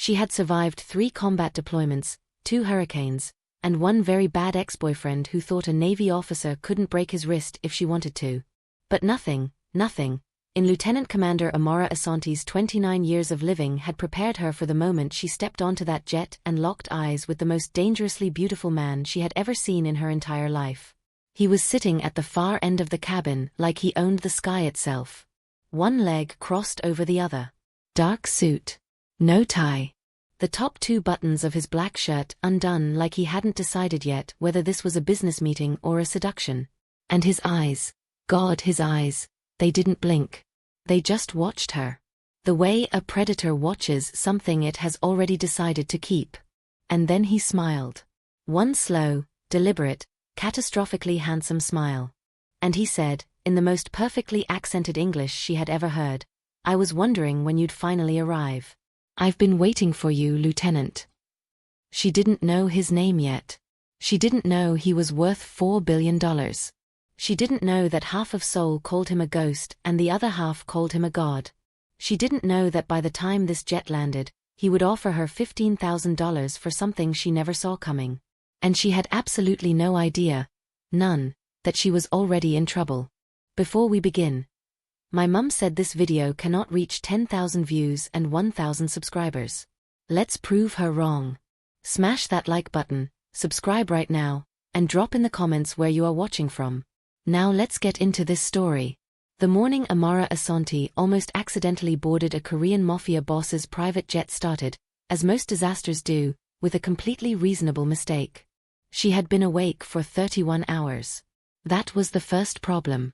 She had survived 3 combat deployments, 2 hurricanes, and 1 very bad ex-boyfriend who thought a Navy officer couldn't break his wrist if she wanted to. But nothing, in Lieutenant Commander Amara Asante's 29 years of living had prepared her for the moment she stepped onto that jet and locked eyes with the most dangerously beautiful man she had ever seen in her entire life. He was sitting at the far end of the cabin like he owned the sky itself. One leg crossed over the other. Dark suit. No tie. The top 2 buttons of his black shirt undone like he hadn't decided yet whether this was a business meeting or a seduction. And his eyes. God, his eyes. They didn't blink. They just watched her. The way a predator watches something it has already decided to keep. And then he smiled. One slow, deliberate, catastrophically handsome smile. And he said, in the most perfectly accented English she had ever heard, "I was wondering when you'd finally arrive. I've been waiting for you, Lieutenant." She didn't know his name yet. She didn't know he was worth $4 billion. She didn't know that half of Seoul called him a ghost and the other half called him a god. She didn't know that by the time this jet landed, he would offer her $15,000 for something she never saw coming. And she had absolutely no idea, none, that she was already in trouble. Before we begin, my mum said this video cannot reach 10,000 views and 1,000 subscribers. Let's prove her wrong. Smash that like button, subscribe right now, and drop in the comments where you are watching from. Now let's get into this story. The morning Amara Asante almost accidentally boarded a Korean Mafia boss's private jet started, as most disasters do, with a completely reasonable mistake. She had been awake for 31 hours. That was the first problem.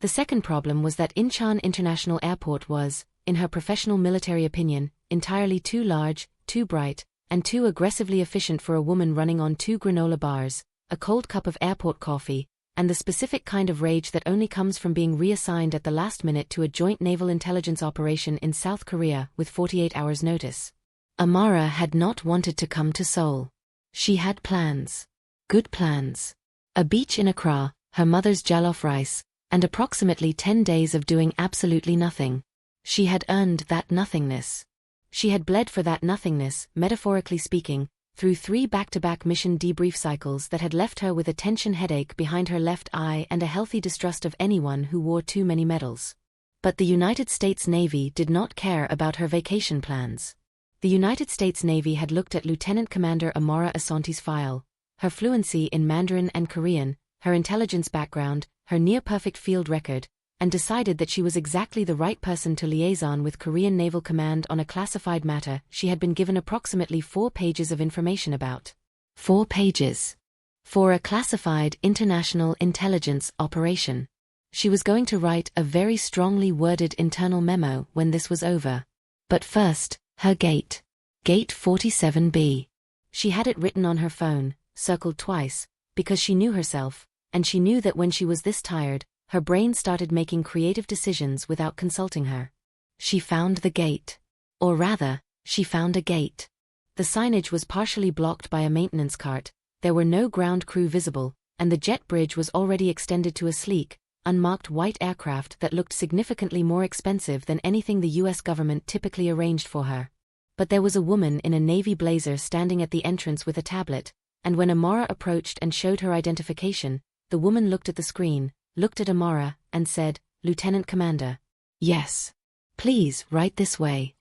The second problem was that Incheon International Airport was, in her professional military opinion, entirely too large, too bright, and too aggressively efficient for a woman running on 2 granola bars, a cold cup of airport coffee, and the specific kind of rage that only comes from being reassigned at the last minute to a joint naval intelligence operation in South Korea with 48 hours notice. Amara had not wanted to come to Seoul. She had plans. Good plans. A beach in Accra, her mother's jollof rice, and approximately 10 days of doing absolutely nothing. She had earned that nothingness. She had bled for that nothingness, metaphorically speaking, through 3 back-to-back mission debrief cycles that had left her with a tension headache behind her left eye and a healthy distrust of anyone who wore too many medals. But the United States Navy did not care about her vacation plans. The United States Navy had looked at Lieutenant Commander Amara Asante's file, her fluency in Mandarin and Korean, her intelligence background, her near-perfect field record, and decided that she was exactly the right person to liaison with Korean Naval Command on a classified matter she had been given approximately 4 pages of information about. 4 pages. For a classified international intelligence operation. She was going to write a very strongly worded internal memo when this was over. But first, her gate. Gate 47B. She had it written on her phone, circled twice, because she knew herself, and she knew that when she was this tired, her brain started making creative decisions without consulting her. She found the gate. Or rather, she found a gate. The signage was partially blocked by a maintenance cart, there were no ground crew visible, and the jet bridge was already extended to a sleek, unmarked white aircraft that looked significantly more expensive than anything the US government typically arranged for her. But there was a woman in a navy blazer standing at the entrance with a tablet, and when Amara approached and showed her identification, the woman looked at the screen, looked at Amara, and said, "Lieutenant Commander." "Yes. Please, right this way."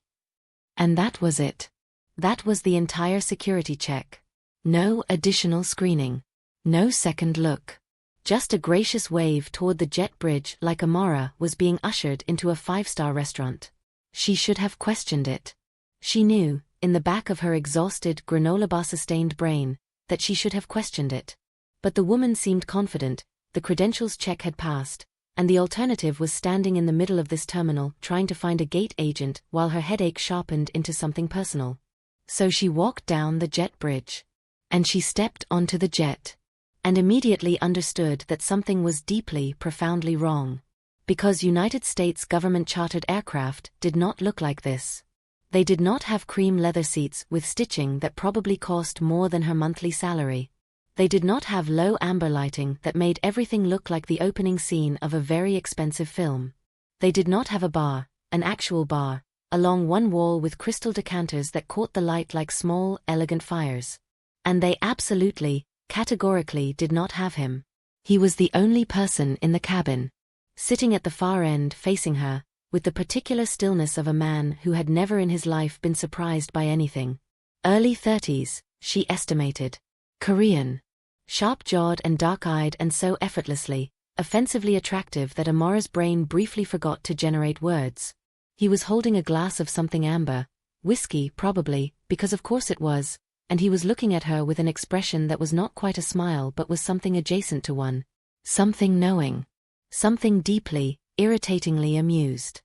And that was it. That was the entire security check. No additional screening. No second look. Just a gracious wave toward the jet bridge like Amara was being ushered into a 5-star restaurant. She should have questioned it. She knew, in the back of her exhausted, granola bar-sustained brain, that she should have questioned it. But the woman seemed confident, the credentials check had passed, and the alternative was standing in the middle of this terminal trying to find a gate agent while her headache sharpened into something personal. So she walked down the jet bridge. And she stepped onto the jet. And immediately understood that something was deeply, profoundly wrong. Because United States government-chartered aircraft did not look like this. They did not have cream leather seats with stitching that probably cost more than her monthly salary. They did not have low amber lighting that made everything look like the opening scene of a very expensive film. They did not have a bar, an actual bar, along one wall with crystal decanters that caught the light like small, elegant fires. And they absolutely, categorically did not have him. He was the only person in the cabin. Sitting at the far end facing her, with the particular stillness of a man who had never in his life been surprised by anything. Early 30s, she estimated. Korean. Sharp-jawed and dark-eyed and so effortlessly, offensively attractive that Amara's brain briefly forgot to generate words. He was holding a glass of something amber, whiskey probably, because of course it was, and he was looking at her with an expression that was not quite a smile but was something adjacent to one. Something knowing. Something deeply, irritatingly amused.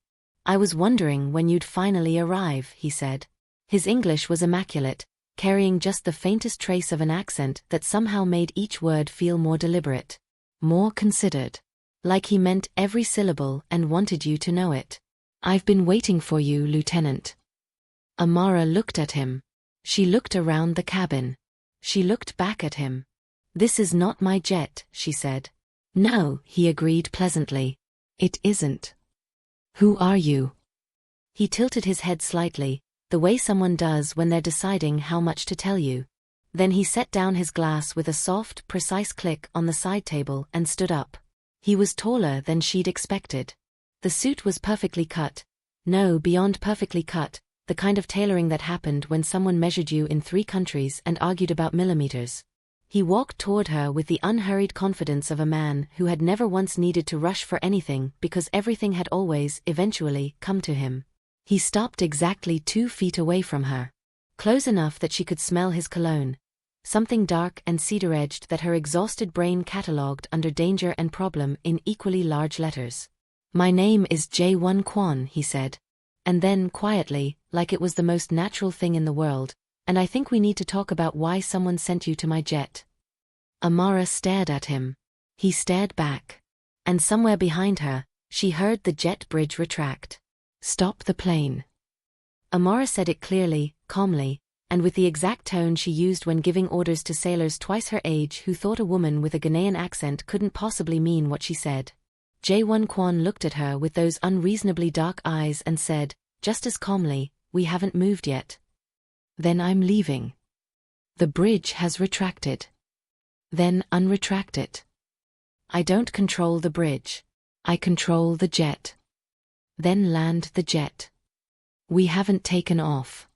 "I was wondering when you'd finally arrive," he said. His English was immaculate, carrying just the faintest trace of an accent that somehow made each word feel more deliberate, more considered. Like he meant every syllable and wanted you to know it. "I've been waiting for you, Lieutenant." Amara looked at him. She looked around the cabin. She looked back at him. "This is not my jet," she said. "No," he agreed pleasantly. "It isn't." "Who are you?" He tilted his head slightly, the way someone does when they're deciding how much to tell you. Then he set down his glass with a soft, precise click on the side table and stood up. He was taller than she'd expected. The suit was perfectly cut. No, beyond perfectly cut, the kind of tailoring that happened when someone measured you in 3 countries and argued about millimeters. He walked toward her with the unhurried confidence of a man who had never once needed to rush for anything because everything had always, eventually, come to him. He stopped exactly 2 feet away from her. Close enough that she could smell his cologne. Something dark and cedar-edged that her exhausted brain catalogued under danger and problem in equally large letters. "My name is Jae-won Kwon," he said. And then, quietly, like it was the most natural thing in the world, "And I think we need to talk about why someone sent you to my jet." Amara stared at him. He stared back. And somewhere behind her, she heard the jet bridge retract. "Stop the plane." Amara said it clearly, calmly, and with the exact tone she used when giving orders to sailors twice her age who thought a woman with a Ghanaian accent couldn't possibly mean what she said. Jae-won Kwon looked at her with those unreasonably dark eyes and said, just as calmly, "We haven't moved yet." "Then I'm leaving." "The bridge has retracted." "Then unretract it." "I don't control the bridge. I control the jet." "Then land the jet." "We haven't taken off."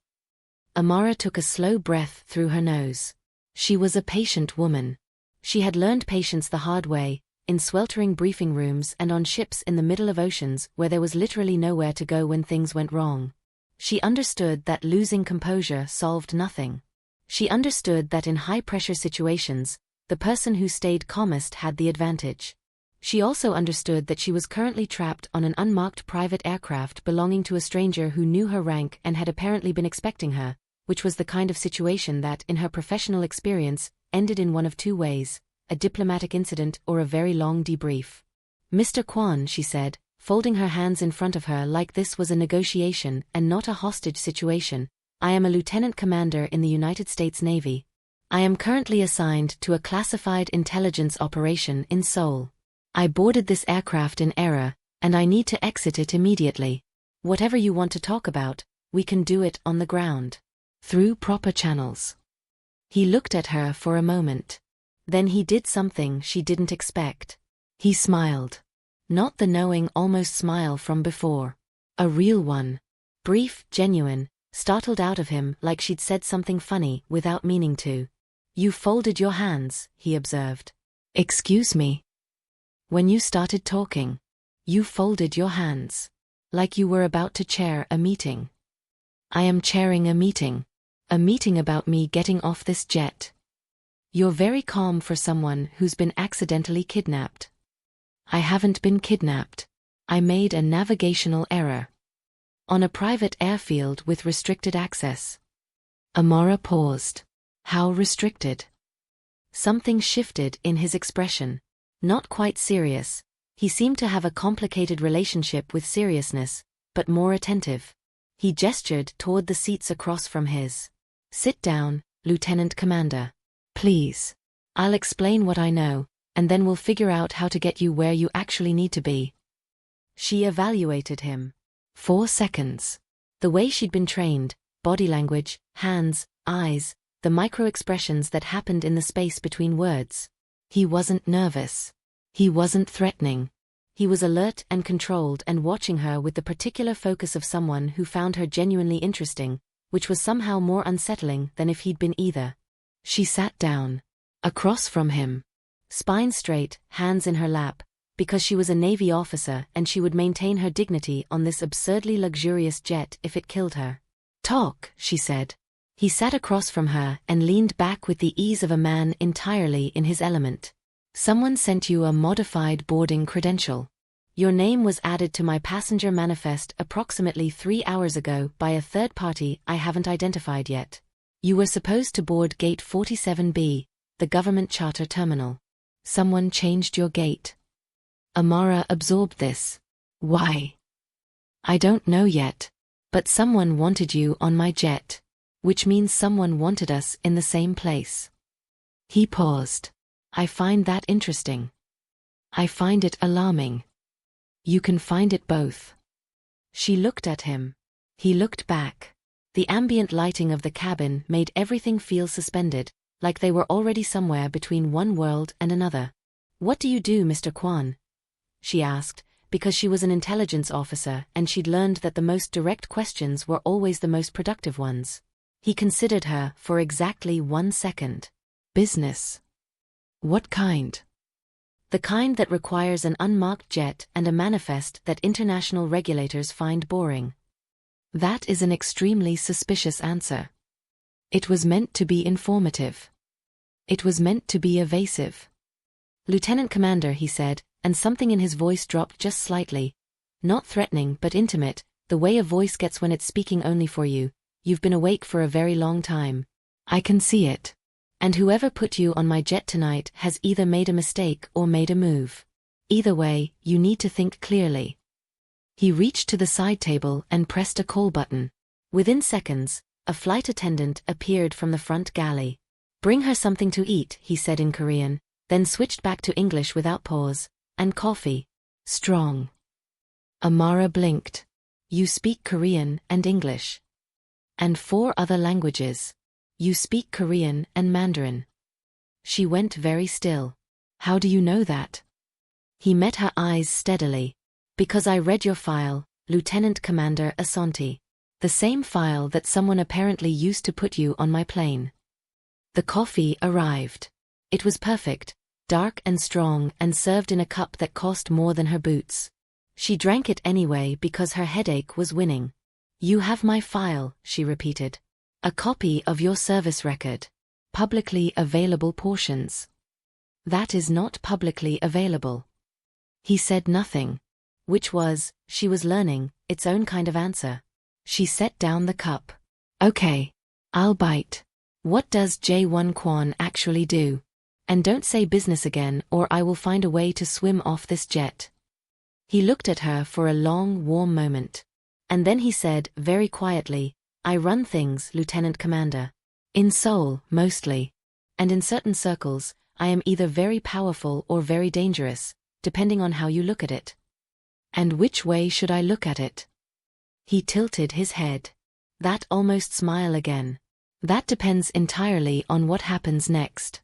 Amara took a slow breath through her nose. She was a patient woman. She had learned patience the hard way, in sweltering briefing rooms and on ships in the middle of oceans where there was literally nowhere to go when things went wrong. She understood that losing composure solved nothing. She understood that in high-pressure situations, the person who stayed calmest had the advantage. She also understood that she was currently trapped on an unmarked private aircraft belonging to a stranger who knew her rank and had apparently been expecting her, which was the kind of situation that, in her professional experience, ended in one of 2 ways, a diplomatic incident or a very long debrief. "Mr. Kwon," she said, folding her hands in front of her like this was a negotiation and not a hostage situation, "I am a lieutenant commander in the United States Navy. I am currently assigned to a classified intelligence operation in Seoul. I boarded this aircraft in error, and I need to exit it immediately. Whatever you want to talk about, we can do it on the ground. Through proper channels." He looked at her for a moment. Then he did something she didn't expect. He smiled. Not the knowing almost smile from before. A real one. Brief, genuine, startled out of him like she'd said something funny without meaning to. "You folded your hands," he observed. "Excuse me?" "When you started talking, you folded your hands. Like you were about to chair a meeting." "I am chairing a meeting. A meeting about me getting off this jet." "You're very calm for someone who's been accidentally kidnapped." "I haven't been kidnapped. I made a navigational error. On a private airfield with restricted access." Amara paused. How restricted? Something shifted in his expression. Not quite serious. He seemed to have a complicated relationship with seriousness, but more attentive. He gestured toward the seats across from his. "Sit down, Lieutenant Commander. Please. I'll explain what I know, and then we'll figure out how to get you where you actually need to be." She evaluated him. 4 seconds. The way she'd been trained, body language, hands, eyes, the micro-expressions that happened in the space between words. He wasn't nervous. He wasn't threatening. He was alert and controlled and watching her with the particular focus of someone who found her genuinely interesting, which was somehow more unsettling than if he'd been either. She sat down. Across from him. Spine straight, hands in her lap, because she was a Navy officer and she would maintain her dignity on this absurdly luxurious jet if it killed her. "Talk," she said. He sat across from her and leaned back with the ease of a man entirely in his element. "Someone sent you a modified boarding credential. Your name was added to my passenger manifest approximately 3 hours ago by a third party I haven't identified yet. You were supposed to board Gate 47B, the government charter terminal. Someone changed your gate." Amara absorbed this. "Why?" "I don't know yet. But someone wanted you on my jet. Which means someone wanted us in the same place." He paused. "I find that interesting. I find it alarming. You can find it both." She looked at him. He looked back. The ambient lighting of the cabin made everything feel suspended, like they were already somewhere between one world and another. "What do you do, Mr. Kwon?" she asked, because she was an intelligence officer and she'd learned that the most direct questions were always the most productive ones. He considered her for exactly 1 second. "Business." "What kind?" "The kind that requires an unmarked jet and a manifest that international regulators find boring." That is an extremely suspicious answer. It was meant to be informative. It was meant to be evasive. "Lieutenant Commander," he said, and something in his voice dropped just slightly. Not threatening but intimate, the way a voice gets when it's speaking only for you. "You've been awake for a very long time. I can see it. And whoever put you on my jet tonight has either made a mistake or made a move. Either way, you need to think clearly." He reached to the side table and pressed a call button. Within seconds, a flight attendant appeared from the front galley. "Bring her something to eat," he said in Korean, then switched back to English without pause. "And coffee. Strong." Amara blinked. "You speak Korean and English. And 4 other languages. You speak Korean and Mandarin." She went very still. "How do you know that?" He met her eyes steadily. "Because I read your file, Lieutenant Commander Asante. The same file that someone apparently used to put you on my plane." The coffee arrived. It was perfect, dark and strong and served in a cup that cost more than her boots. She drank it anyway because her headache was winning. "You have my file," she repeated. "A copy of your service record. Publicly available portions." "That is not publicly available." He said nothing. Which was, she was learning, its own kind of answer. She set down the cup. "Okay. I'll bite. What does Jae-won Kwon actually do? And don't say business again or I will find a way to swim off this jet." He looked at her for a long, warm moment. And then he said, very quietly, "I run things, Lieutenant Commander. In Seoul, mostly. And in certain circles, I am either very powerful or very dangerous, depending on how you look at it." "And which way should I look at it?" He tilted his head. That almost smile again. "That depends entirely on what happens next."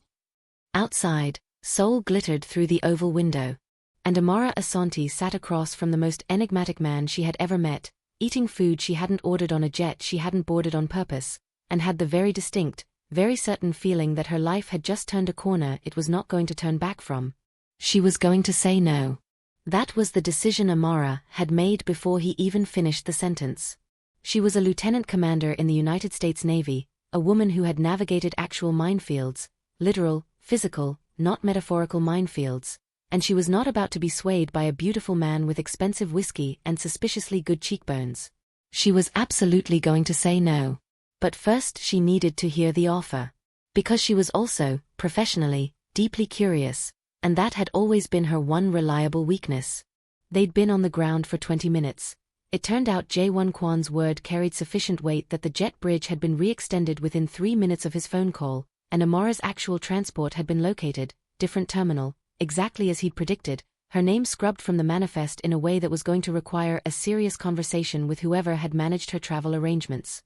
Outside, Seoul glittered through the oval window. And Amara Asante sat across from the most enigmatic man she had ever met, eating food she hadn't ordered on a jet she hadn't boarded on purpose, and had the very distinct, very certain feeling that her life had just turned a corner it was not going to turn back from. She was going to say no. That was the decision Amara had made before he even finished the sentence. She was a lieutenant commander in the United States Navy, a woman who had navigated actual minefields, literal, physical, not metaphorical minefields, and she was not about to be swayed by a beautiful man with expensive whiskey and suspiciously good cheekbones. She was absolutely going to say no. But first she needed to hear the offer. Because she was also, professionally, deeply curious, and that had always been her one reliable weakness. They'd been on the ground for 20 minutes. It turned out Jae-won Kwon's word carried sufficient weight that the jet bridge had been re-extended within 3 minutes of his phone call, and Amara's actual transport had been located, different terminal, exactly as he'd predicted, her name scrubbed from the manifest in a way that was going to require a serious conversation with whoever had managed her travel arrangements.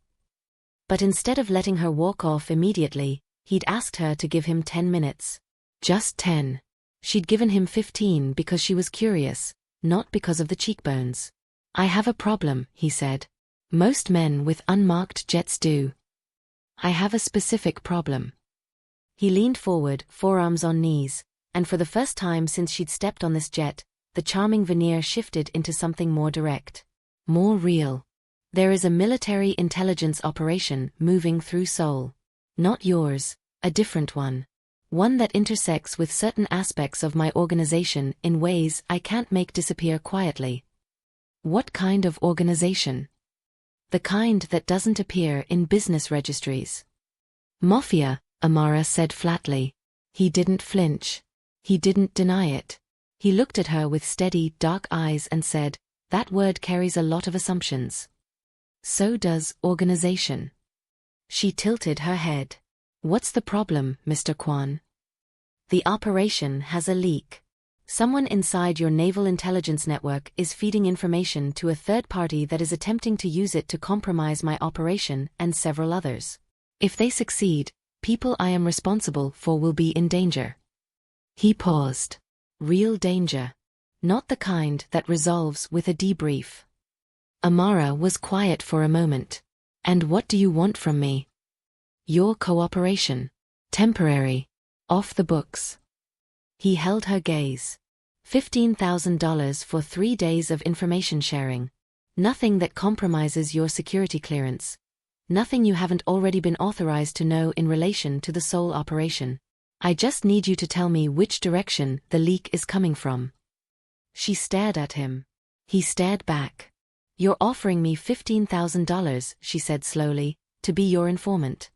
But instead of letting her walk off immediately, he'd asked her to give him 10 minutes. Just 10. She'd given him 15 because she was curious, not because of the cheekbones. I have a problem, he said. Most men with unmarked jets do. I have a specific problem. He leaned forward, forearms on knees, and for the first time since she'd stepped on this jet, the charming veneer shifted into something more direct. More real. There is a military intelligence operation moving through Seoul. Not yours, a different one. One that intersects with certain aspects of my organization in ways I can't make disappear quietly. What kind of organization? The kind that doesn't appear in business registries. Mafia, Amara said flatly. He didn't flinch. He didn't deny it. He looked at her with steady, dark eyes and said, that word carries a lot of assumptions. So does organization. She tilted her head. What's the problem, Mr. Kwon? The operation has a leak. Someone inside your naval intelligence network is feeding information to a third party that is attempting to use it to compromise my operation and several others. If they succeed, people I am responsible for will be in danger. He paused. Real danger. Not the kind that resolves with a debrief. Amara was quiet for a moment. And what do you want from me? Your cooperation. Temporary. Off the books. He held her gaze. $15,000 for 3 days of information sharing. Nothing that compromises your security clearance. Nothing you haven't already been authorized to know in relation to the Seoul operation. I just need you to tell me which direction the leak is coming from. She stared at him. He stared back. You're offering me $15,000, she said slowly, to be your informant.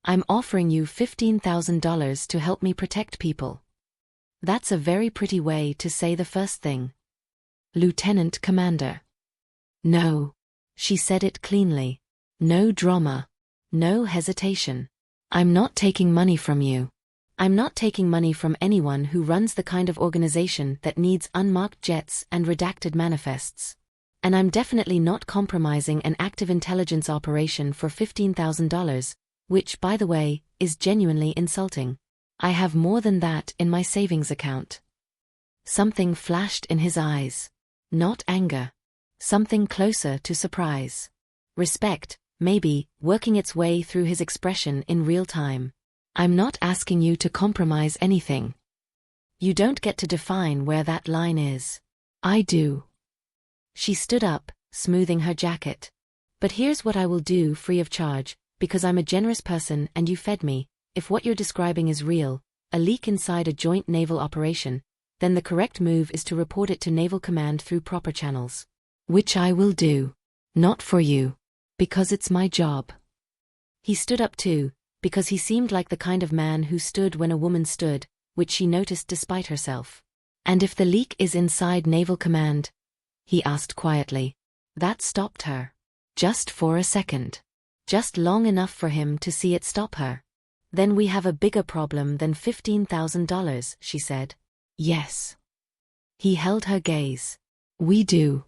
I'm offering you $15,000 to help me protect people. That's a very pretty way to say the first thing. Lieutenant Commander. No. She said it cleanly. No drama. No hesitation. I'm not taking money from you. I'm not taking money from anyone who runs the kind of organization that needs unmarked jets and redacted manifests. And I'm definitely not compromising an active intelligence operation for $15,000, which, by the way, is genuinely insulting. I have more than that in my savings account. Something flashed in his eyes. Not anger. Something closer to surprise. Respect, maybe, working its way through his expression in real time. I'm not asking you to compromise anything. You don't get to define where that line is. I do. She stood up, smoothing her jacket. But here's what I will do free of charge, because I'm a generous person and you fed me. If what you're describing is real, a leak inside a joint naval operation, then the correct move is to report it to Naval Command through proper channels. Which I will do. Not for you. Because it's my job. He stood up too, because he seemed like the kind of man who stood when a woman stood, which she noticed despite herself. And if the leak is inside Naval Command? He asked quietly. That stopped her. Just for a second. Just long enough for him to see it stop her. Then we have a bigger problem than $15,000, she said. Yes. He held her gaze. We do.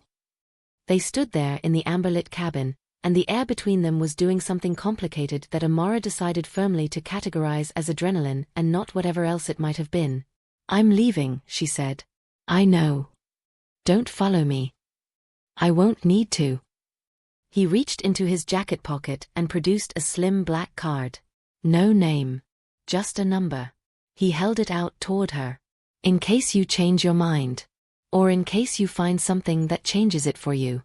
They stood there in the amber-lit cabin, and the air between them was doing something complicated that Amara decided firmly to categorize as adrenaline and not whatever else it might have been. I'm leaving, she said. I know. Don't follow me. I won't need to. He reached into his jacket pocket and produced a slim black card. No name. Just a number. He held it out toward her. In case you change your mind. Or in case you find something that changes it for you.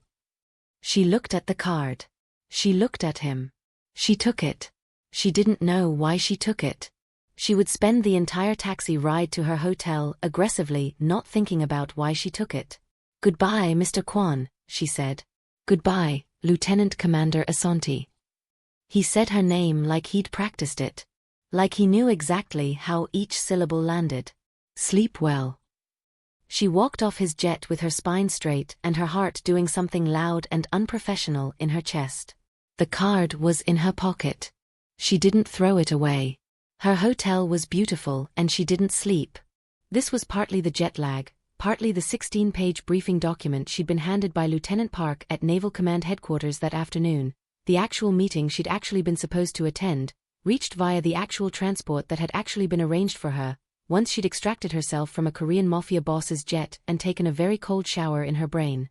She looked at the card. She looked at him. She took it. She didn't know why she took it. She would spend the entire taxi ride to her hotel aggressively not thinking about why she took it. Goodbye, Mr. Kwon, she said. Goodbye, Lieutenant Commander Asante. He said her name like he'd practiced it. Like he knew exactly how each syllable landed. Sleep well. She walked off his jet with her spine straight and her heart doing something loud and unprofessional in her chest. The card was in her pocket. She didn't throw it away. Her hotel was beautiful and she didn't sleep. This was partly the jet lag, partly the 16-page briefing document she'd been handed by Lieutenant Park at Naval Command Headquarters that afternoon, the actual meeting she'd actually been supposed to attend, reached via the actual transport that had actually been arranged for her, once she'd extracted herself from a Korean Mafia boss's jet and taken a very cold shower in her brain.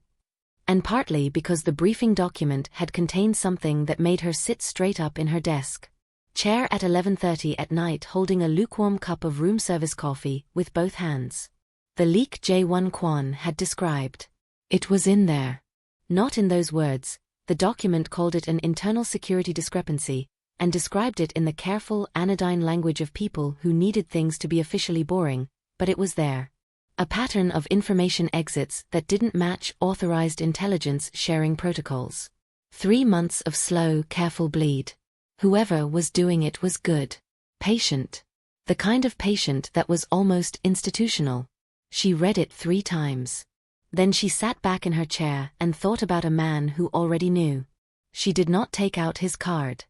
And partly because the briefing document had contained something that made her sit straight up in her desk chair at 11:30 at night, holding a lukewarm cup of room service coffee with both hands. The leak Jae-won Kwon had described. It was in there. Not in those words. The document called it an internal security discrepancy, and described it in the careful, anodyne language of people who needed things to be officially boring, but it was there. A pattern of information exits that didn't match authorized intelligence sharing protocols. 3 months of slow, careful bleed. Whoever was doing it was good. Patient. The kind of patient that was almost institutional. She read it 3 times. Then she sat back in her chair and thought about a man who already knew. She did not take out his card.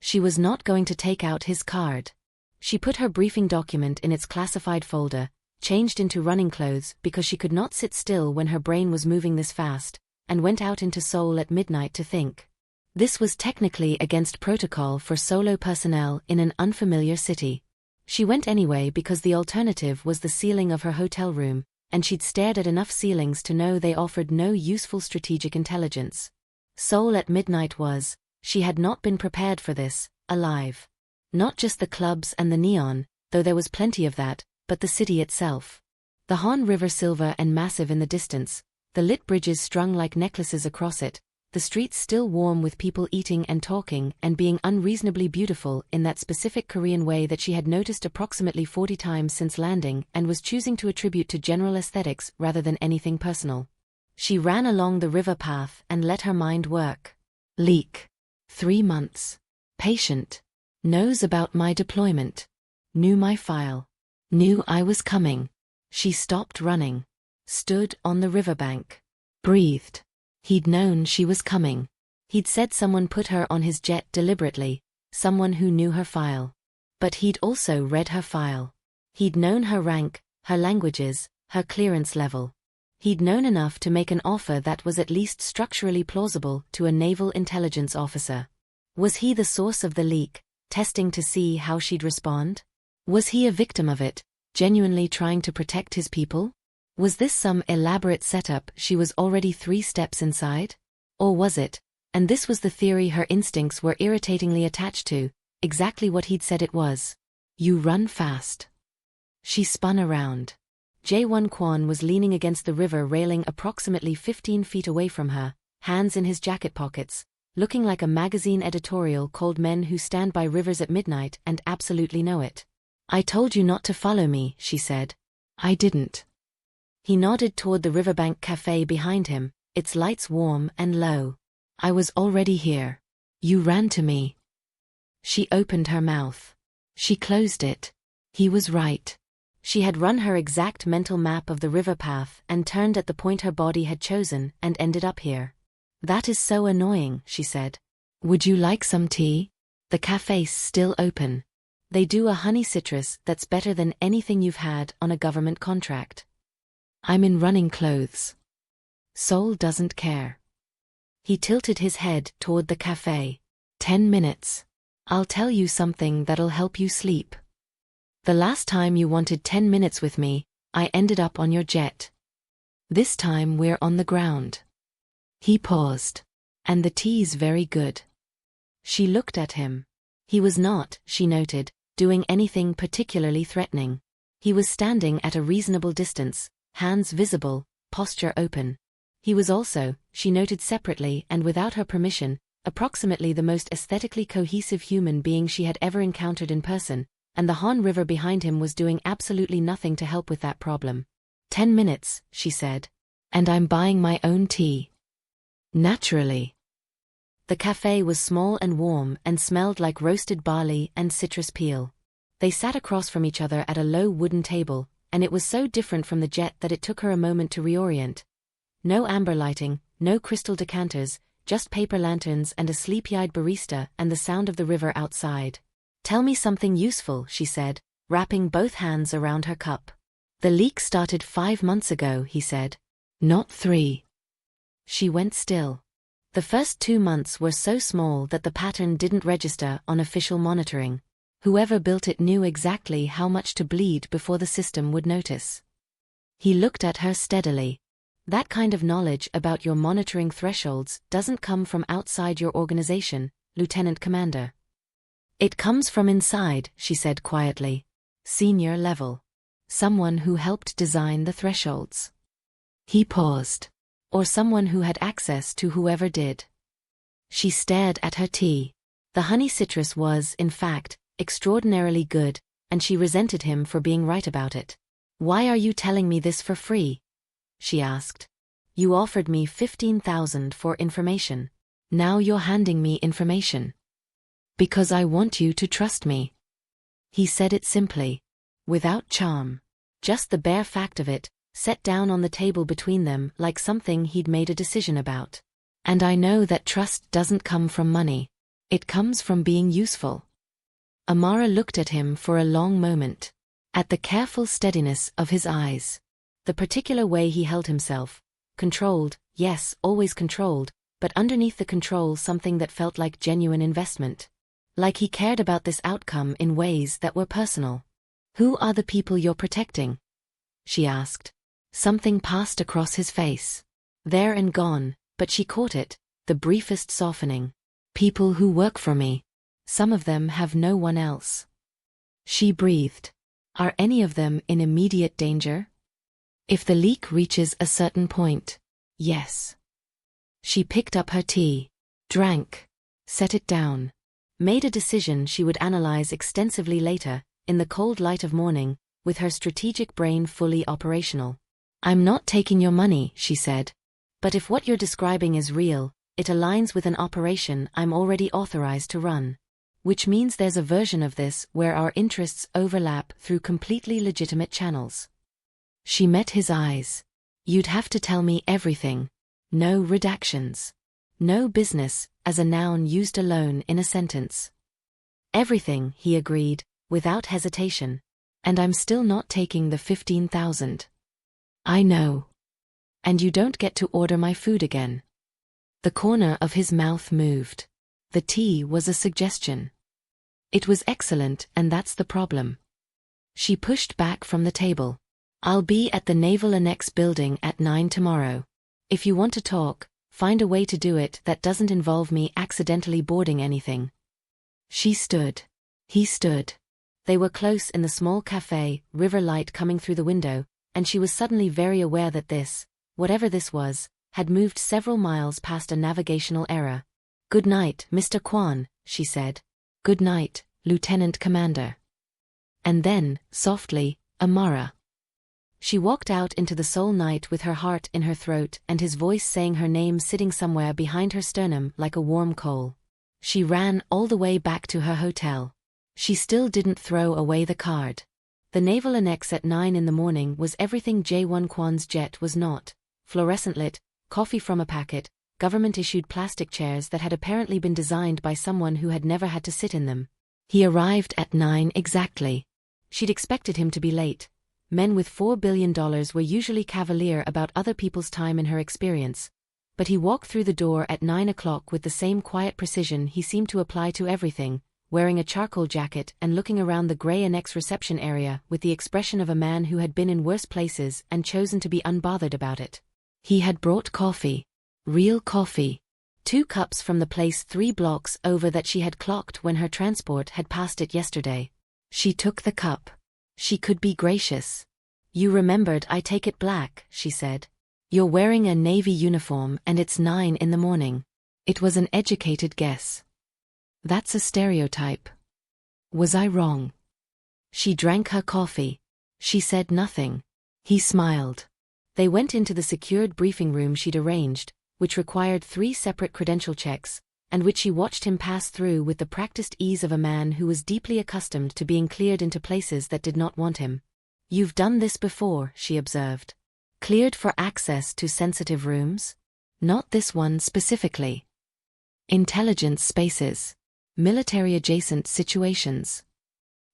She was not going to take out his card. She put her briefing document in its classified folder, changed into running clothes because she could not sit still when her brain was moving this fast, and went out into Seoul at midnight to think. This was technically against protocol for solo personnel in an unfamiliar city. She went anyway because the alternative was the ceiling of her hotel room, and she'd stared at enough ceilings to know they offered no useful strategic intelligence. Seoul at midnight was, she had not been prepared for this, alive. Not just the clubs and the neon, though there was plenty of that, but the city itself. The Han River silver and massive in the distance, the lit bridges strung like necklaces across it, the streets still warm with people eating and talking and being unreasonably beautiful in that specific Korean way that she had noticed approximately 40 times since landing and was choosing to attribute to general aesthetics rather than anything personal. She ran along the river path and let her mind work. Leak. 3 months. Patient. Knows about my deployment. Knew my file. Knew I was coming. She stopped running. Stood on the riverbank. Breathed. He'd known she was coming. He'd said someone put her on his jet deliberately, someone who knew her file. But he'd also read her file. He'd known her rank, her languages, her clearance level. He'd known enough to make an offer that was at least structurally plausible to a naval intelligence officer. Was he the source of the leak, testing to see how she'd respond? Was he a victim of it, genuinely trying to protect his people? Was this some elaborate setup she was already 3 steps inside? Or was it, and this was the theory her instincts were irritatingly attached to, exactly what he'd said it was? You run fast. She spun around. Jae-won Kwon was leaning against the river railing approximately 15 feet away from her, hands in his jacket pockets, looking like a magazine editorial called Men Who Stand by Rivers at Midnight and Absolutely Know It. I told you not to follow me, she said. I didn't. He nodded toward the riverbank cafe behind him, its lights warm and low. I was already here. You ran to me. She opened her mouth. She closed it. He was right. She had run her exact mental map of the river path and turned at the point her body had chosen and ended up here. That is so annoying, she said. Would you like some tea? The cafe's still open. They do a honey citrus that's better than anything you've had on a government contract. I'm in running clothes. Seoul doesn't care. He tilted his head toward the cafe. 10 minutes. I'll tell you something that'll help you sleep. The last time you wanted 10 minutes with me, I ended up on your jet. This time we're on the ground. He paused. And the tea's very good. She looked at him. He was not, she noted, doing anything particularly threatening. He was standing at a reasonable distance, hands visible, posture open. He was also, she noted separately and without her permission, approximately the most aesthetically cohesive human being she had ever encountered in person, and the Han River behind him was doing absolutely nothing to help with that problem. 10 minutes, she said. And I'm buying my own tea. Naturally. The cafe was small and warm and smelled like roasted barley and citrus peel. They sat across from each other at a low wooden table, and it was so different from the jet that it took her a moment to reorient. No amber lighting, no crystal decanters, just paper lanterns and a sleepy-eyed barista and the sound of the river outside. Tell me something useful, she said, wrapping both hands around her cup. The leak started 5 months ago, he said. Not 3. She went still. The first 2 months were so small that the pattern didn't register on official monitoring. Whoever built it knew exactly how much to bleed before the system would notice. He looked at her steadily. That kind of knowledge about your monitoring thresholds doesn't come from outside your organization, Lieutenant Commander. It comes from inside, she said quietly. Senior level. Someone who helped design the thresholds. He paused. Or someone who had access to whoever did. She stared at her tea. The honey citrus was, in fact, extraordinarily good, and she resented him for being right about it. Why are you telling me this for free? She asked. You offered me 15,000 for information. Now you're handing me information. Because I want you to trust me. He said it simply. Without charm. Just the bare fact of it, set down on the table between them like something he'd made a decision about. And I know that trust doesn't come from money. It comes from being useful. Amara looked at him for a long moment. At the careful steadiness of his eyes. The particular way he held himself. Controlled, yes, always controlled, but underneath the control something that felt like genuine investment. Like he cared about this outcome in ways that were personal. Who are the people you're protecting? She asked. Something passed across his face. There and gone, but she caught it, the briefest softening. People who work for me. Some of them have no one else. She breathed. Are any of them in immediate danger? If the leak reaches a certain point, yes. She picked up her tea, drank, set it down, made a decision she would analyze extensively later, in the cold light of morning, with her strategic brain fully operational. I'm not taking your money, she said. But if what you're describing is real, it aligns with an operation I'm already authorized to run. Which means there's a version of this where our interests overlap through completely legitimate channels. She met his eyes. You'd have to tell me everything. No redactions. No business, as a noun used alone in a sentence. Everything, he agreed, without hesitation. And I'm still not taking the 15,000. I know. And you don't get to order my food again. The corner of his mouth moved. The tea was a suggestion. It was excellent, and that's the problem. She pushed back from the table. I'll be at the Naval Annex building at 9 tomorrow. If you want to talk, find a way to do it that doesn't involve me accidentally boarding anything. She stood. He stood. They were close in the small cafe, river light coming through the window, and she was suddenly very aware that this, whatever this was, had moved several miles past a navigational error. Good night, Mr. Kwon, she said. Good night, Lieutenant Commander. And then, softly, Amara. She walked out into the Seoul night with her heart in her throat and his voice saying her name sitting somewhere behind her sternum like a warm coal. She ran all the way back to her hotel. She still didn't throw away the card. The Naval Annex at 9 in the morning was everything Jae-won Kwon's jet was not. Fluorescent lit, coffee from a packet, government-issued plastic chairs that had apparently been designed by someone who had never had to sit in them. He arrived at 9 exactly. She'd expected him to be late. Men with $4 billion were usually cavalier about other people's time in her experience. But he walked through the door at 9 o'clock with the same quiet precision he seemed to apply to everything, wearing a charcoal jacket and looking around the grey annex reception area with the expression of a man who had been in worse places and chosen to be unbothered about it. He had brought coffee. Real coffee. 2 cups from the place 3 blocks over that she had clocked when her transport had passed it yesterday. She took the cup. She could be gracious. You remembered I take it black, she said. You're wearing a navy uniform and it's 9 in the morning. It was an educated guess. That's a stereotype. Was I wrong? She drank her coffee. She said nothing. He smiled. They went into the secured briefing room she'd arranged, which required 3 separate credential checks, and which she watched him pass through with the practiced ease of a man who was deeply accustomed to being cleared into places that did not want him. You've done this before, she observed. Cleared for access to sensitive rooms? Not this one specifically. Intelligence spaces. Military-adjacent situations.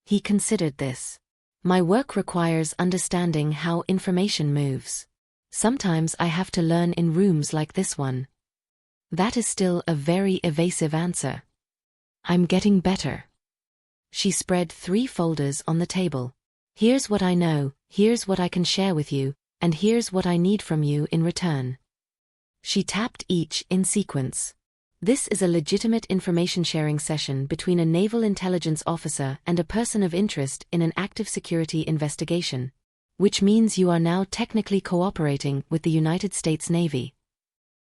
He considered this. My work requires understanding how information moves. Sometimes I have to learn in rooms like this one. That is still a very evasive answer. I'm getting better. She spread 3 folders on the table. Here's what I know, here's what I can share with you, and here's what I need from you in return. She tapped each in sequence. This is a legitimate information sharing session between a naval intelligence officer and a person of interest in an active security investigation. Which means you are now technically cooperating with the United States Navy.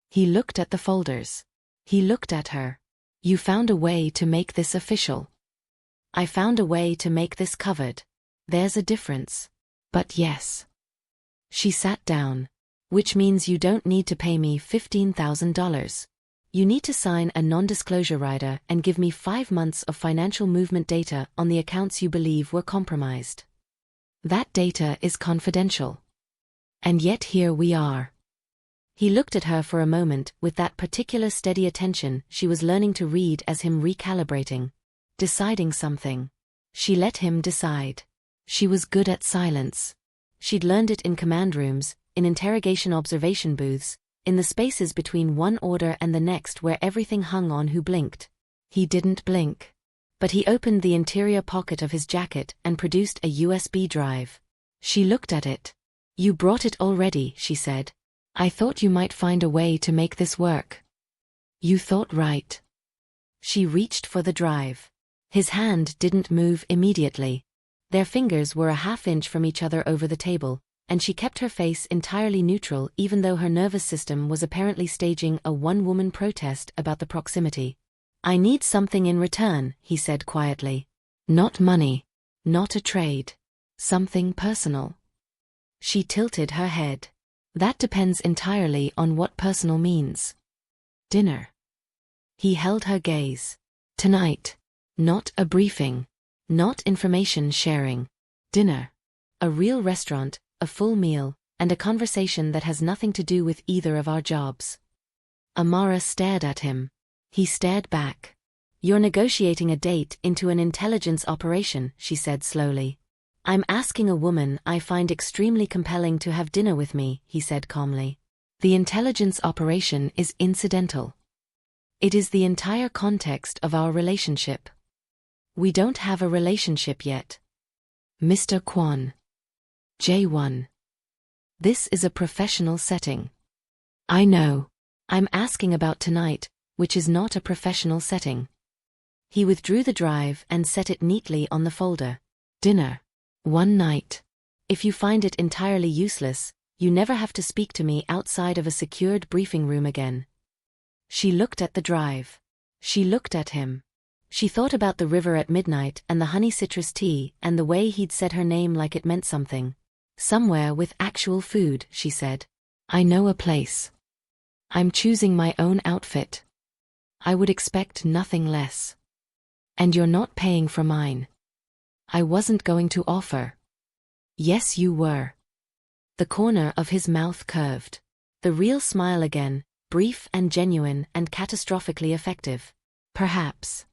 He looked at the folders. He looked at her. You found a way to make this official. I found a way to make this covered. There's a difference. But yes. She sat down. Which means you don't need to pay me $15,000. You need to sign a non-disclosure rider and give me 5 months of financial movement data on the accounts you believe were compromised. That data is confidential. And yet here we are. He looked at her for a moment with that particular steady attention she was learning to read as him recalibrating. Deciding something. She let him decide. She was good at silence. She'd learned it in command rooms, in interrogation observation booths, in the spaces between one order and the next where everything hung on who blinked. He didn't blink. But he opened the interior pocket of his jacket and produced a USB drive. She looked at it. You brought it already, she said. I thought you might find a way to make this work. You thought right. She reached for the drive. His hand didn't move immediately. Their fingers were a half-inch from each other over the table, and she kept her face entirely neutral even though her nervous system was apparently staging a one-woman protest about the proximity. I need something in return, he said quietly. Not money. Not a trade. Something personal. She tilted her head. That depends entirely on what personal means. Dinner. He held her gaze. Tonight. Not a briefing. Not information sharing. Dinner. A real restaurant, a full meal, and a conversation that has nothing to do with either of our jobs. Amara stared at him. He stared back. You're negotiating a date into an intelligence operation, she said slowly. I'm asking a woman I find extremely compelling to have dinner with me, he said calmly. The intelligence operation is incidental. It is the entire context of our relationship. We don't have a relationship yet. Mr. Kwon. Jae-won. This is a professional setting. I know. I'm asking about tonight, which is not a professional setting. He withdrew the drive and set it neatly on the folder. Dinner. One night. If you find it entirely useless, you never have to speak to me outside of a secured briefing room again. She looked at the drive. She looked at him. She thought about the river at midnight and the honey citrus tea and the way he'd said her name like it meant something. Somewhere with actual food, she said. I know a place. I'm choosing my own outfit. I would expect nothing less. And you're not paying for mine. I wasn't going to offer. Yes, you were. The corner of his mouth curved. The real smile again, brief and genuine and catastrophically effective. Perhaps.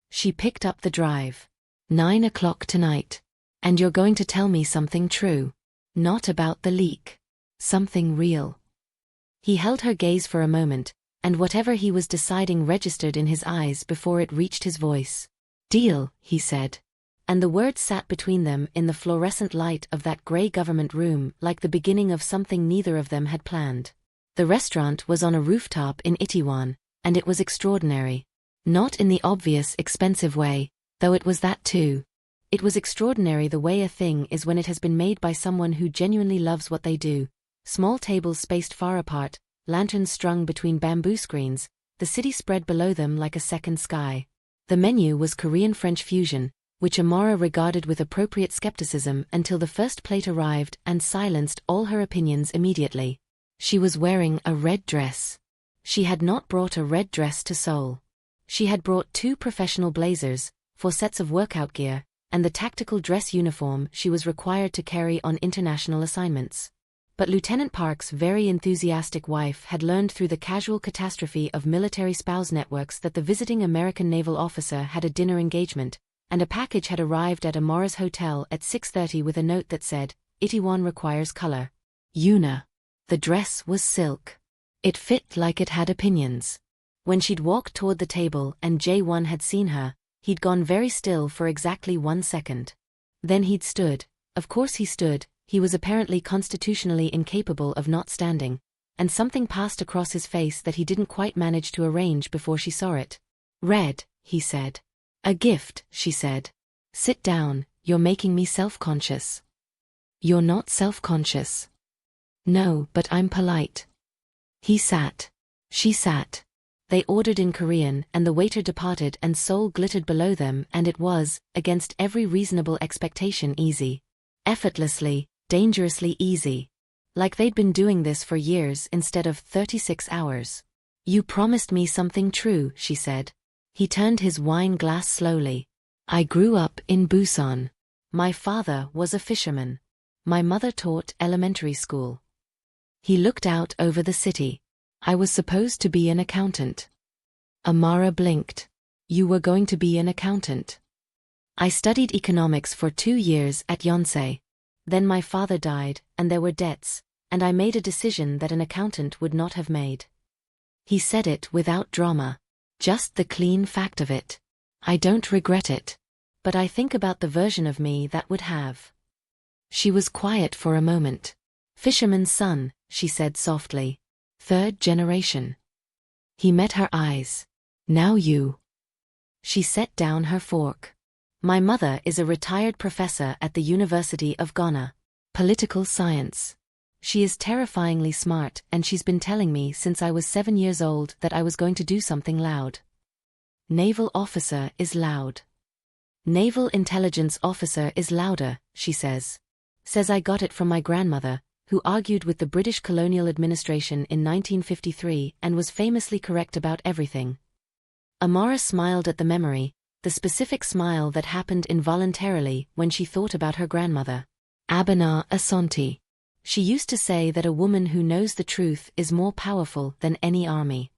She picked up the drive. 9 o'clock tonight. And you're going to tell me something true. Not about the leak. Something real. He held her gaze for a moment, and whatever he was deciding registered in his eyes before it reached his voice. Deal, he said. And the words sat between them in the fluorescent light of that gray government room like the beginning of something neither of them had planned. The restaurant was on a rooftop in Itaewon, and it was extraordinary. Not in the obvious, expensive way, though it was that too. It was extraordinary the way a thing is when it has been made by someone who genuinely loves what they do. Small tables spaced far apart, lanterns strung between bamboo screens, the city spread below them like a second sky. The menu was Korean-French fusion, which Amara regarded with appropriate skepticism until the first plate arrived and silenced all her opinions immediately. She was wearing a red dress. She had not brought a red dress to Seoul. She had brought 2 professional blazers, 4 sets of workout gear, and the tactical dress uniform she was required to carry on international assignments. But Lieutenant Park's very enthusiastic wife had learned through the casual catastrophe of military spouse networks that the visiting American naval officer had a dinner engagement, and a package had arrived at Amara's hotel at 6:30 with a note that said, Itaewon requires color. Yuna. The dress was silk. It fit like it had opinions. When she'd walked toward the table and Jae-won had seen her, he'd gone very still for exactly 1 second. Then he'd stood. Of course he stood, he was apparently constitutionally incapable of not standing, and something passed across his face that he didn't quite manage to arrange before she saw it. Red, he said. A gift, she said. Sit down, you're making me self-conscious. You're not self-conscious. No, but I'm polite. He sat. She sat. They ordered in Korean and the waiter departed and Seoul glittered below them and it was, against every reasonable expectation, easy. Effortlessly, dangerously easy. Like they'd been doing this for years instead of 36 hours. You promised me something true, she said. He turned his wine glass slowly. I grew up in Busan. My father was a fisherman. My mother taught elementary school. He looked out over the city. I was supposed to be an accountant. Amara blinked. You were going to be an accountant. I studied economics for 2 years at Yonsei. Then my father died, and there were debts, and I made a decision that an accountant would not have made. He said it without drama. Just the clean fact of it. I don't regret it. But I think about the version of me that would have. She was quiet for a moment. Fisherman's son, she said softly. 3rd generation. He met her eyes. Now you. She set down her fork. My mother is a retired professor at the University of Ghana. Political science. She is terrifyingly smart and she's been telling me since I was 7 years old that I was going to do something loud. Naval officer is loud. Naval intelligence officer is louder, she says. Says I got it from my grandmother, who argued with the British colonial administration in 1953 and was famously correct about everything. Amara smiled at the memory, the specific smile that happened involuntarily when she thought about her grandmother. Abena Asante. She used to say that a woman who knows the truth is more powerful than any army.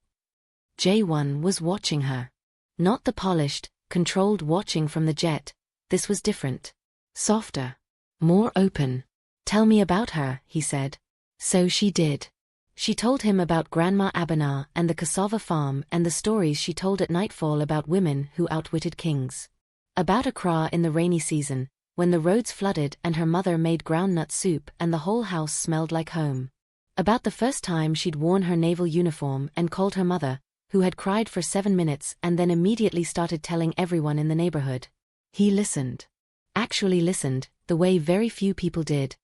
Jae-won was watching her. Not the polished, controlled watching from the jet. This was different. Softer. More open. Tell me about her, he said. So she did. She told him about Grandma Abena and the cassava farm and the stories she told at nightfall about women who outwitted kings. About Accra in the rainy season, when the roads flooded and her mother made groundnut soup and the whole house smelled like home. About the first time she'd worn her naval uniform and called her mother, who had cried for 7 minutes and then immediately started telling everyone in the neighborhood. He listened. Actually listened, the way very few people did.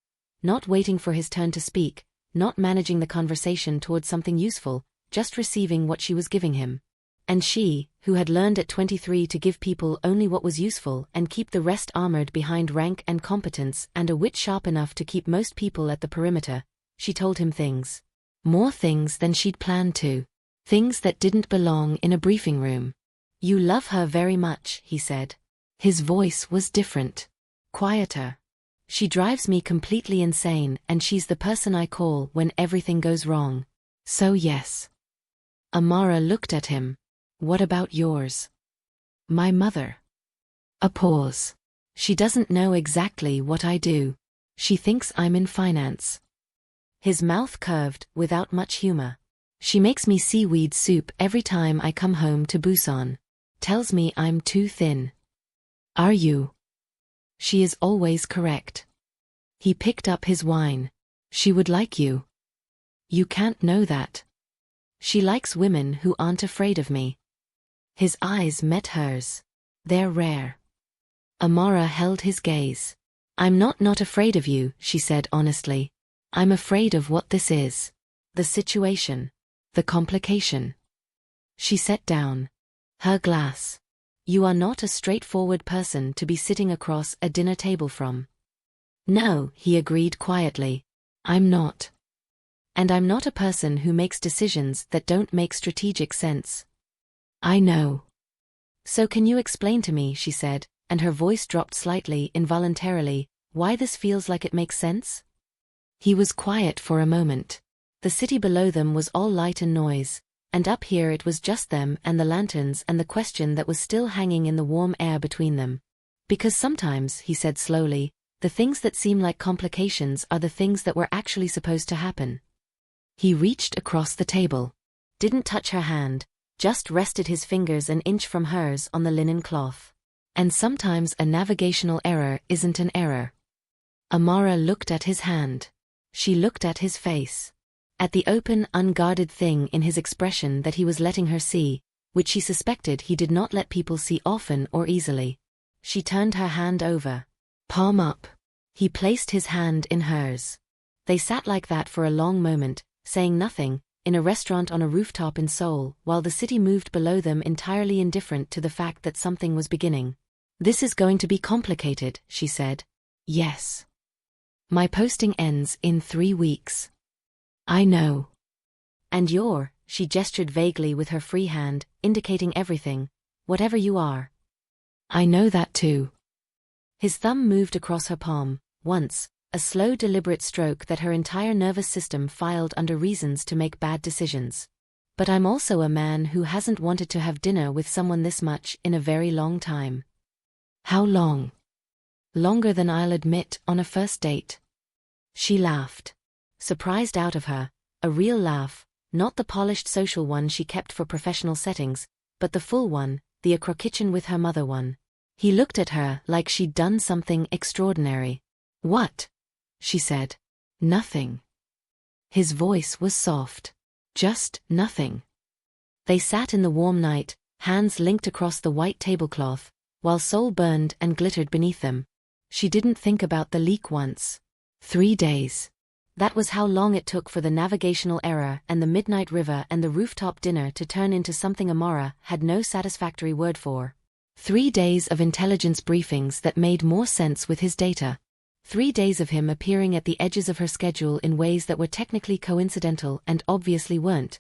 Not waiting for his turn to speak, not managing the conversation towards something useful, just receiving what she was giving him. And she, who had learned at 23 to give people only what was useful and keep the rest armored behind rank and competence and a wit sharp enough to keep most people at the perimeter, she told him things. More things than she'd planned to. Things that didn't belong in a briefing room. You love her very much, he said. His voice was different. Quieter. She drives me completely insane and she's the person I call when everything goes wrong. So yes. Amara looked at him. What about yours? My mother. A pause. She doesn't know exactly what I do. She thinks I'm in finance. His mouth curved, without much humor. She makes me seaweed soup every time I come home to Busan. Tells me I'm too thin. Are you? She is always correct. He picked up his wine. She would like you. You can't know that. She likes women who aren't afraid of me. His eyes met hers. They're rare. Amara held his gaze. I'm not afraid of you, she said honestly. I'm afraid of what this is. The situation. The complication. She set down her glass. You are not a straightforward person to be sitting across a dinner table from. No, he agreed quietly. I'm not. And I'm not a person who makes decisions that don't make strategic sense. I know. So can you explain to me, she said, and her voice dropped slightly involuntarily, why this feels like it makes sense? He was quiet for a moment. The city below them was all light and noise, and up here it was just them and the lanterns and the question that was still hanging in the warm air between them. Because sometimes, he said slowly, the things that seem like complications are the things that were actually supposed to happen. He reached across the table. Didn't touch her hand, just rested his fingers an inch from hers on the linen cloth. And sometimes a navigational error isn't an error. Amara looked at his hand. She looked at his face. At the open, unguarded thing in his expression that he was letting her see, which she suspected he did not let people see often or easily. She turned her hand over. Palm up. He placed his hand in hers. They sat like that for a long moment, saying nothing, in a restaurant on a rooftop in Seoul, while the city moved below them entirely indifferent to the fact that something was beginning. This is going to be complicated, she said. Yes. My posting ends in 3 weeks. I know. And she gestured vaguely with her free hand, indicating everything, whatever you are. I know that too. His thumb moved across her palm, once, a slow deliberate stroke that her entire nervous system filed under reasons to make bad decisions. But I'm also a man who hasn't wanted to have dinner with someone this much in a very long time. How long? Longer than I'll admit on a first date. She laughed. Surprised out of her, a real laugh, not the polished social one she kept for professional settings, but the full one, the Accra kitchen with her mother one. He looked at her like she'd done something extraordinary. What? She said. Nothing. His voice was soft. Just nothing. They sat in the warm night, hands linked across the white tablecloth, while Seoul burned and glittered beneath them. She didn't think about the leak once. 3 days. That was how long it took for the navigational error and the midnight river and the rooftop dinner to turn into something Amara had no satisfactory word for. 3 days of intelligence briefings that made more sense with his data. 3 days of him appearing at the edges of her schedule in ways that were technically coincidental and obviously weren't.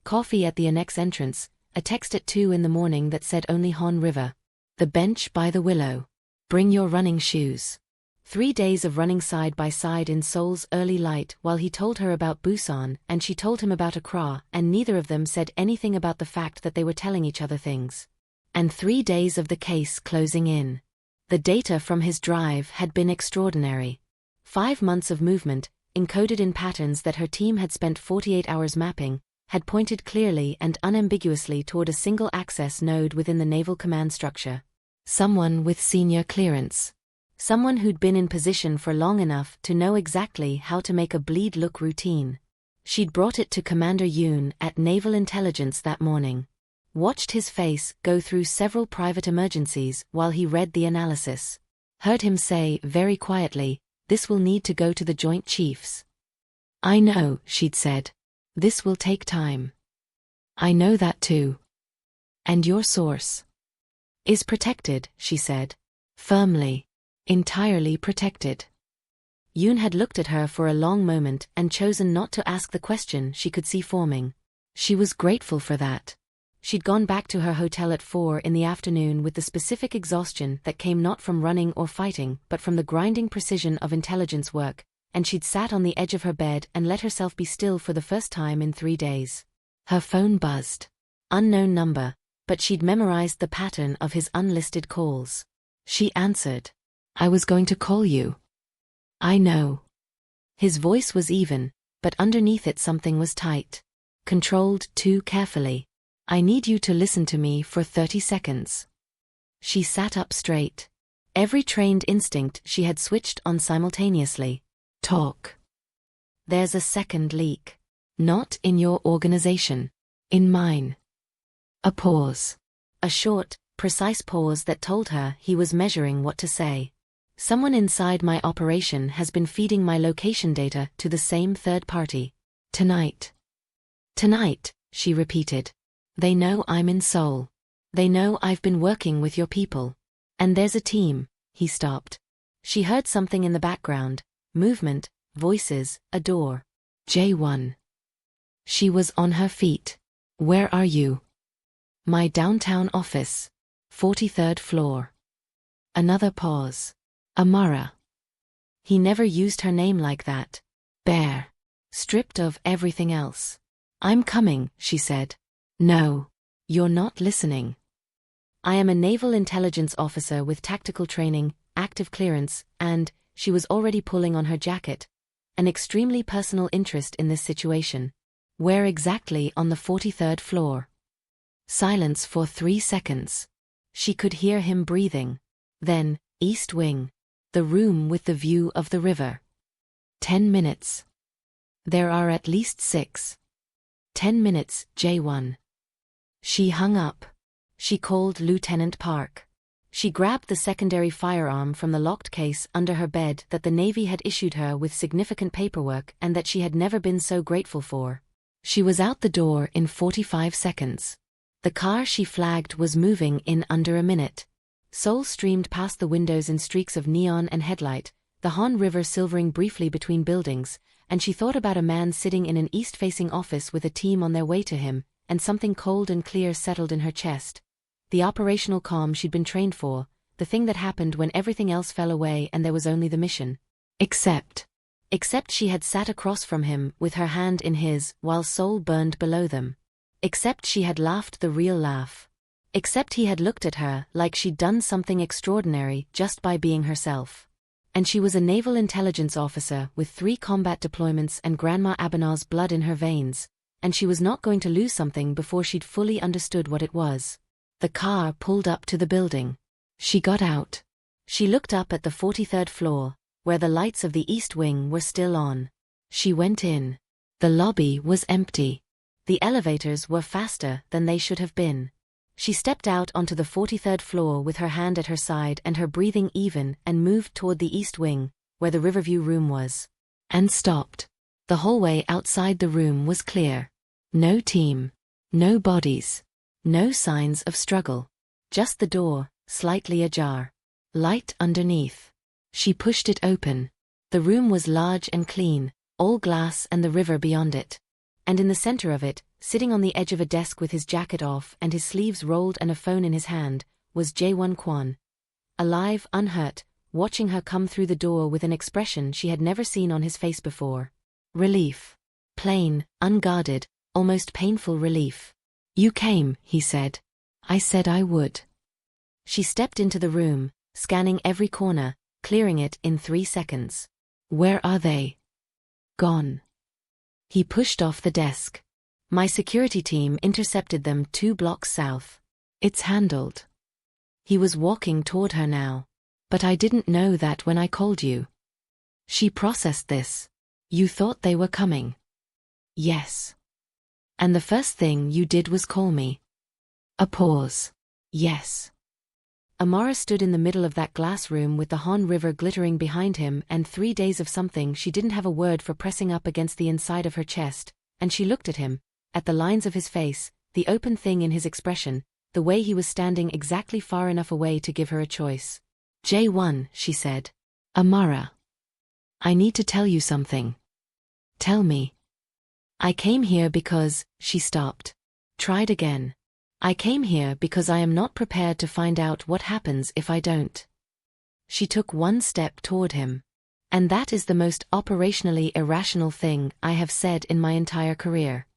Coffee at the annex entrance, a text at 2 in the morning that said only Han River. The bench by the willow. Bring your running shoes. 3 days of running side by side in Seoul's early light while he told her about Busan and she told him about Accra, and neither of them said anything about the fact that they were telling each other things. And 3 days of the case closing in. The data from his drive had been extraordinary. 5 months of movement, encoded in patterns that her team had spent 48 hours mapping, had pointed clearly and unambiguously toward a single access node within the Naval command structure. Someone with senior clearance. Someone who'd been in position for long enough to know exactly how to make a bleed look routine. She'd brought it to Commander Yoon at Naval Intelligence that morning. Watched his face go through several private emergencies while he read the analysis. Heard him say very quietly, "This will need to go to the Joint Chiefs." "I know," she'd said. "This will take time." "I know that too." "And your source is protected," she said. Firmly. Entirely protected. Yoon had looked at her for a long moment and chosen not to ask the question she could see forming. She was grateful for that. She'd gone back to her hotel at 4 in the afternoon with the specific exhaustion that came not from running or fighting but from the grinding precision of intelligence work, and she'd sat on the edge of her bed and let herself be still for the first time in 3 days. Her phone buzzed. Unknown number, but she'd memorized the pattern of his unlisted calls. She answered. "I was going to call you." "I know." His voice was even, but underneath it something was tight. Controlled too carefully. "I need you to listen to me for 30 seconds. She sat up straight. Every trained instinct she had switched on simultaneously. "Talk." "There's a second leak. Not in your organization. In mine." A pause. A short, precise pause that told her he was measuring what to say. "Someone inside my operation has been feeding my location data to the same third party. Tonight." "Tonight," she repeated. "They know I'm in Seoul. They know I've been working with your people. And there's a team." He stopped. She heard something in the background. Movement, voices, a door. Jae-won. She was on her feet. "Where are you?" "My downtown office. 43rd floor." Another pause. "Amara." He never used her name like that. Bare. Stripped of everything else. "I'm coming," she said. "No. You're not listening." I am a naval intelligence officer with tactical training, active clearance, and, she was already pulling on her jacket, an extremely personal interest in this situation. Where exactly on the 43rd floor? Silence for 3 seconds. She could hear him breathing. Then, East Wing. The room with the view of the river. 10 minutes. There are at least 6. 10 minutes, Jae-won. She hung up. She called Lieutenant Park. She grabbed the secondary firearm from the locked case under her bed that the Navy had issued her with significant paperwork and that she had never been so grateful for. She was out the door in 45 seconds. The car she flagged was moving in under a minute. Seoul streamed past the windows in streaks of neon and headlight, the Han River silvering briefly between buildings, and she thought about a man sitting in an east-facing office with a team on their way to him, and something cold and clear settled in her chest. The operational calm she'd been trained for, the thing that happened when everything else fell away and there was only the mission. Except she had sat across from him with her hand in his while Seoul burned below them. Except she had laughed the real laugh. Except he had looked at her like she'd done something extraordinary just by being herself. And she was a naval intelligence officer with 3 combat deployments and Grandma Abinaw's blood in her veins, and she was not going to lose something before she'd fully understood what it was. The car pulled up to the building. She got out. She looked up at the 43rd floor, where the lights of the East Wing were still on. She went in. The lobby was empty. The elevators were faster than they should have been. She stepped out onto the 43rd floor with her hand at her side and her breathing even and moved toward the East Wing, where the Riverview room was. And stopped. The hallway outside the room was clear. No team. No bodies. No signs of struggle. Just the door, slightly ajar. Light underneath. She pushed it open. The room was large and clean, all glass and the river beyond it. And in the center of it, sitting on the edge of a desk with his jacket off and his sleeves rolled and a phone in his hand, was Jae-won Kwon. Alive, unhurt, watching her come through the door with an expression she had never seen on his face before. Relief. Plain, unguarded, almost painful relief. "You came," he said. "I said I would." She stepped into the room, scanning every corner, clearing it in 3 seconds. "Where are they?" "Gone." He pushed off the desk. "My security team intercepted them 2 blocks south. It's handled." He was walking toward her now. "But I didn't know that when I called you." She processed this. "You thought they were coming?" "Yes." "And the first thing you did was call me?" A pause. "Yes." Amara stood in the middle of that glass room with the Han River glittering behind him and 3 days of something she didn't have a word for pressing up against the inside of her chest, and she looked at him, at the lines of his face, the open thing in his expression, the way he was standing exactly far enough away to give her a choice. "Jae-won," she said. "Amara. I need to tell you something." "Tell me." "I came here because," she stopped. Tried again. "I came here because I am not prepared to find out what happens if I don't." She took 1 step toward him. "And that is the most operationally irrational thing I have said in my entire career."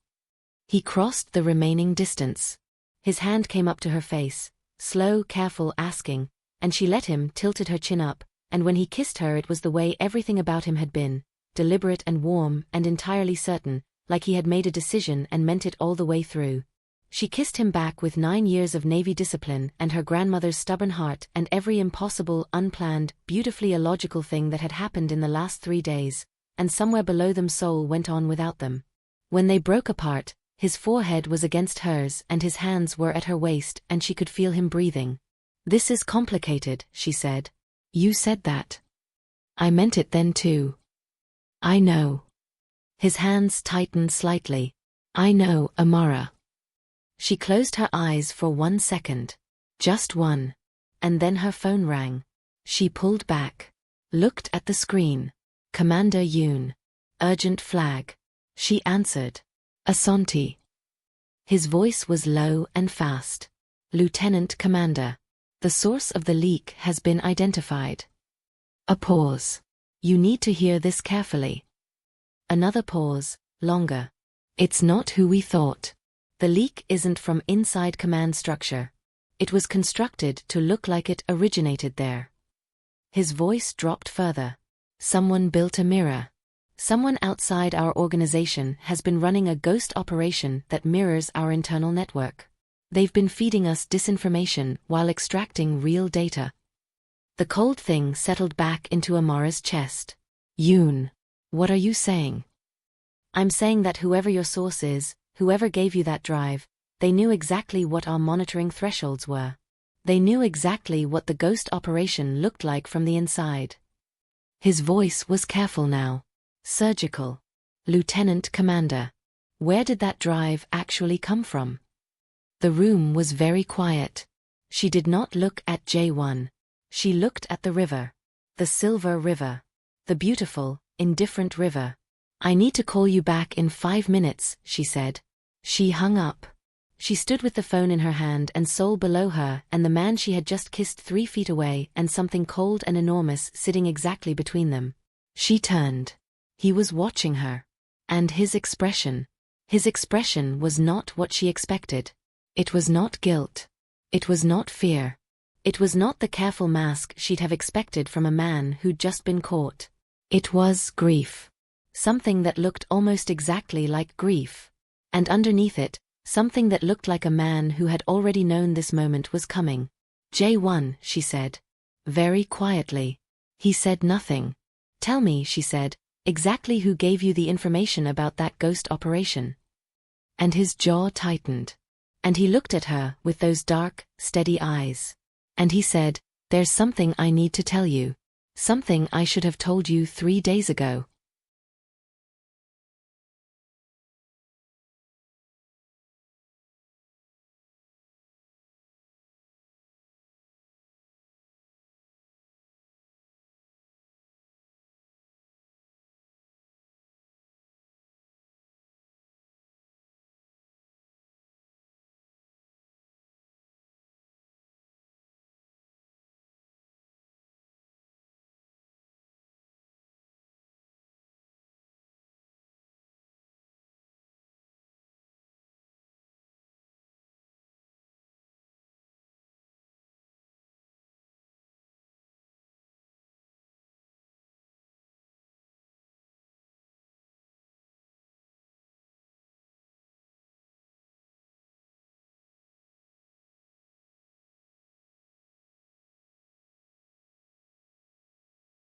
He crossed the remaining distance. His hand came up to her face, slow, careful, asking, and she let him, tilted her chin up, and when he kissed her it was the way everything about him had been, deliberate and warm and entirely certain, like he had made a decision and meant it all the way through. She kissed him back with 9 years of Navy discipline and her grandmother's stubborn heart and every impossible, unplanned, beautifully illogical thing that had happened in the last 3 days, and somewhere below them Seoul went on without them. When they broke apart, his forehead was against hers and his hands were at her waist and she could feel him breathing. "This is complicated," she said. "You said that. I meant it then too." "I know." His hands tightened slightly. "I know, Amara." She closed her eyes for 1 second. Just one. And then her phone rang. She pulled back. Looked at the screen. "Commander Yoon. Urgent flag." She answered. "Asante." His voice was low and fast. "Lieutenant Commander. The source of the leak has been identified." A pause. "You need to hear this carefully." Another pause, longer. "It's not who we thought. The leak isn't from inside command structure. It was constructed to look like it originated there. His voice dropped further. Someone built a mirror. Someone outside our organization has been running a ghost operation that mirrors our internal network. They've been feeding us disinformation while extracting real data. The cold thing settled back into Amara's chest. Yoon, what are you saying? I'm saying that whoever your source is, whoever gave you that drive, they knew exactly what our monitoring thresholds were. They knew exactly what the ghost operation looked like from the inside. His voice was careful now. Surgical. Lieutenant Commander. Where did that drive actually come from? The room was very quiet. She did not look at Jae-won. She looked at the river. The silver river. The beautiful, indifferent river. I need to call you back in 5 minutes, she said. She hung up. She stood with the phone in her hand and Seoul below her and the man she had just kissed 3 feet away and something cold and enormous sitting exactly between them. She turned. He was watching her. And his expression was not what she expected. It was not guilt. It was not fear. It was not the careful mask she'd have expected from a man who'd just been caught. It was grief. Something that looked almost exactly like grief. And underneath it, something that looked like a man who had already known this moment was coming. Jae-won, she said. Very quietly. He said nothing. Tell me, she said, exactly who gave you the information about that ghost operation. And his jaw tightened. And he looked at her with those dark, steady eyes. And he said, there's something I need to tell you. Something I should have told you 3 days ago.